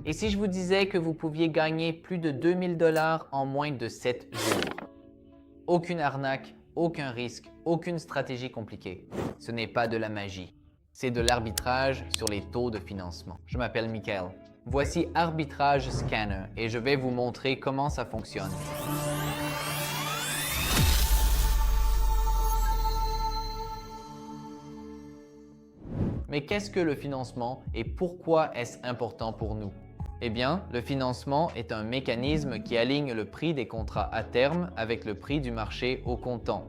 Et si je vous disais que vous pouviez gagner plus de 2000 $ en moins de 7 jours? Aucune arnaque, aucun risque, aucune stratégie compliquée. Ce n'est pas de la magie. C'est de l'arbitrage sur les taux de financement. Je m'appelle Michael. Voici Arbitrage Scanner et je vais vous montrer comment ça fonctionne. Mais qu'est-ce que le financement et pourquoi est-ce important pour nous? Eh bien, le financement est un mécanisme qui aligne le prix des contrats à terme avec le prix du marché au comptant.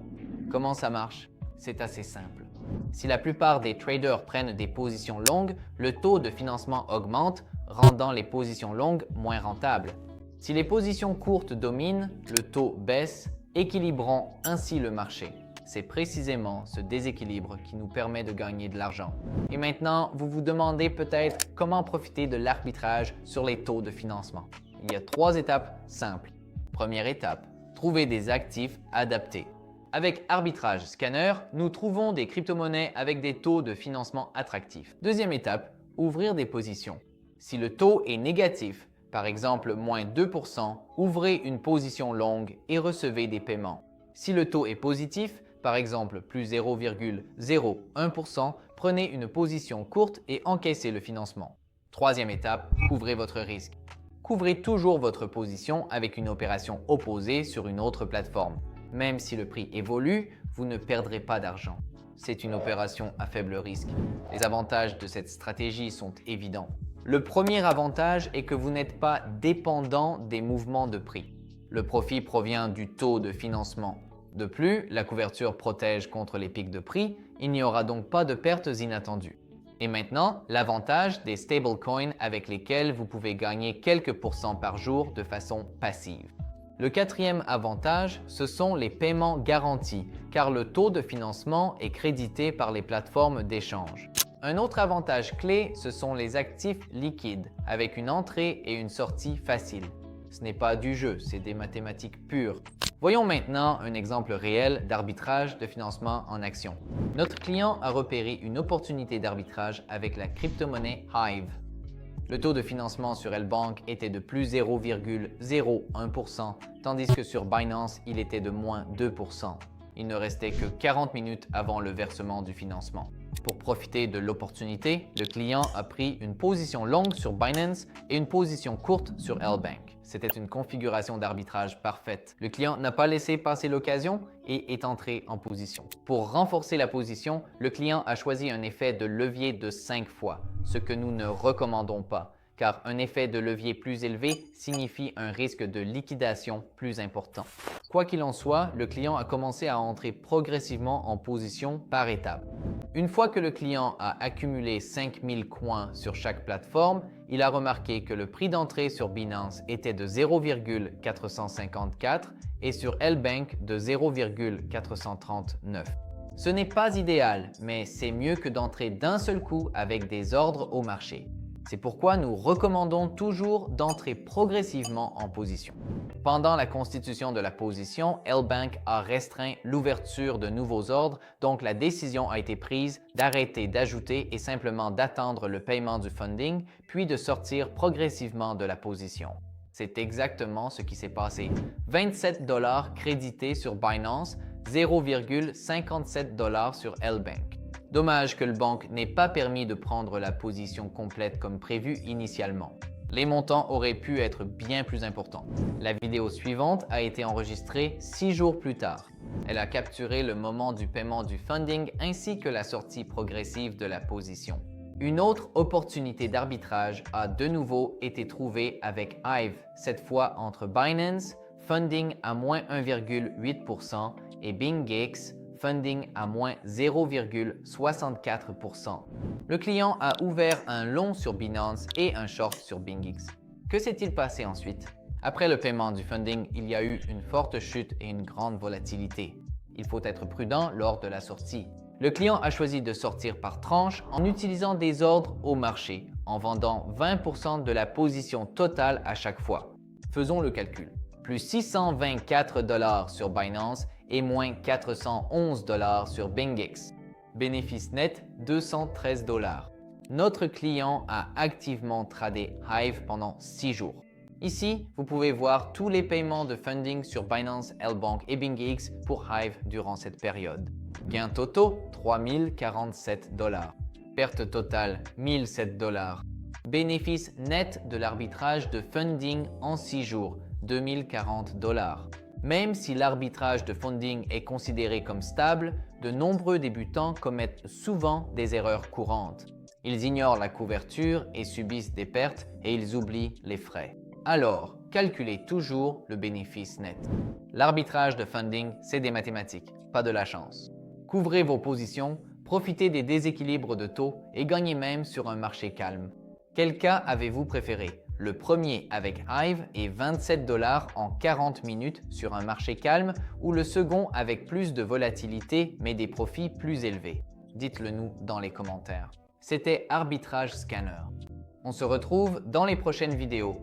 Comment ça marche? C'est assez simple. Si la plupart des traders prennent des positions longues, le taux de financement augmente, rendant les positions longues moins rentables. Si les positions courtes dominent, le taux baisse, équilibrant ainsi le marché. C'est précisément ce déséquilibre qui nous permet de gagner de l'argent. Et maintenant, vous vous demandez peut-être comment profiter de l'arbitrage sur les taux de financement. Il y a 3 étapes simples. Première étape, trouver des actifs adaptés. Avec Arbitrage Scanner, nous trouvons des crypto-monnaies avec des taux de financement attractifs. Deuxième étape, ouvrir des positions. Si le taux est négatif, par exemple moins 2%, ouvrez une position longue et recevez des paiements. Si le taux est positif, par exemple plus 0,01%, prenez une position courte et encaissez le financement. Troisième étape, couvrez votre risque. Couvrez toujours votre position avec une opération opposée sur une autre plateforme. Même si le prix évolue, vous ne perdrez pas d'argent. C'est une opération à faible risque. Les avantages de cette stratégie sont évidents. Le premier avantage est que vous n'êtes pas dépendant des mouvements de prix. Le profit provient du taux de financement. De plus, la couverture protège contre les pics de prix, il n'y aura donc pas de pertes inattendues. Et maintenant, l'avantage des stablecoins avec lesquels vous pouvez gagner quelques pourcents par jour de façon passive. Le quatrième avantage, ce sont les paiements garantis, car le taux de financement est crédité par les plateformes d'échange. Un autre avantage clé, ce sont les actifs liquides, avec une entrée et une sortie facile. Ce n'est pas du jeu, c'est des mathématiques pures. Voyons maintenant un exemple réel d'arbitrage de financement en action. Notre client a repéré une opportunité d'arbitrage avec la crypto-monnaie Hive. Le taux de financement sur L-Bank était de plus 0,01%, tandis que sur Binance, il était de moins 2%. Il ne restait que 40 minutes avant le versement du financement. Pour profiter de l'opportunité, le client a pris une position longue sur Binance et une position courte sur L-Bank. C'était une configuration d'arbitrage parfaite. Le client n'a pas laissé passer l'occasion et est entré en position. Pour renforcer la position, le client a choisi un effet de levier de 5 fois, ce que nous ne recommandons pas, car un effet de levier plus élevé signifie un risque de liquidation plus important. Quoi qu'il en soit, le client a commencé à entrer progressivement en position par étapes. Une fois que le client a accumulé 5000 coins sur chaque plateforme, il a remarqué que le prix d'entrée sur Binance était de 0,454 et sur L-Bank de 0,439. Ce n'est pas idéal, mais c'est mieux que d'entrer d'un seul coup avec des ordres au marché. C'est pourquoi nous recommandons toujours d'entrer progressivement en position. Pendant la constitution de la position, L-Bank a restreint l'ouverture de nouveaux ordres, donc la décision a été prise d'arrêter d'ajouter et simplement d'attendre le paiement du funding, puis de sortir progressivement de la position. C'est exactement ce qui s'est passé. 27 $ crédités sur Binance, 0,57 $ sur L-Bank. Dommage que le banque n'ait pas permis de prendre la position complète comme prévu initialement. Les montants auraient pu être bien plus importants. La vidéo suivante a été enregistrée 6 jours plus tard. Elle a capturé le moment du paiement du funding ainsi que la sortie progressive de la position. Une autre opportunité d'arbitrage a de nouveau été trouvée avec Hive, cette fois entre Binance, funding à moins 1,8% et BingX, funding à moins 0,64%. Le client a ouvert un long sur Binance et un short sur BingX. Que s'est-il passé ensuite? Après le paiement du funding, il y a eu une forte chute et une grande volatilité. Il faut être prudent lors de la sortie. Le client a choisi de sortir par tranche en utilisant des ordres au marché, en vendant 20% de la position totale à chaque fois. Faisons le calcul. Plus 624 $ sur Binance et moins 411 $ sur BingX. Bénéfice net 213 $. Notre client a activement tradé Hive pendant 6 jours. Ici, vous pouvez voir tous les paiements de funding sur Binance, L-Bank et BingX pour Hive durant cette période. Gain totaux, 3047 $. Perte totale, 1007 $. Bénéfice net de l'arbitrage de funding en 6 jours, 2040 $. Même si l'arbitrage de funding est considéré comme stable, de nombreux débutants commettent souvent des erreurs courantes. Ils ignorent la couverture et subissent des pertes et ils oublient les frais. Alors, calculez toujours le bénéfice net. L'arbitrage de funding, c'est des mathématiques, pas de la chance. Couvrez vos positions, profitez des déséquilibres de taux et gagnez même sur un marché calme. Quel cas avez-vous préféré? Le premier avec Hive et 27 $ en 40 minutes sur un marché calme ou le second avec plus de volatilité mais des profits plus élevés? Dites-le nous dans les commentaires. C'était Arbitrage Scanner. On se retrouve dans les prochaines vidéos.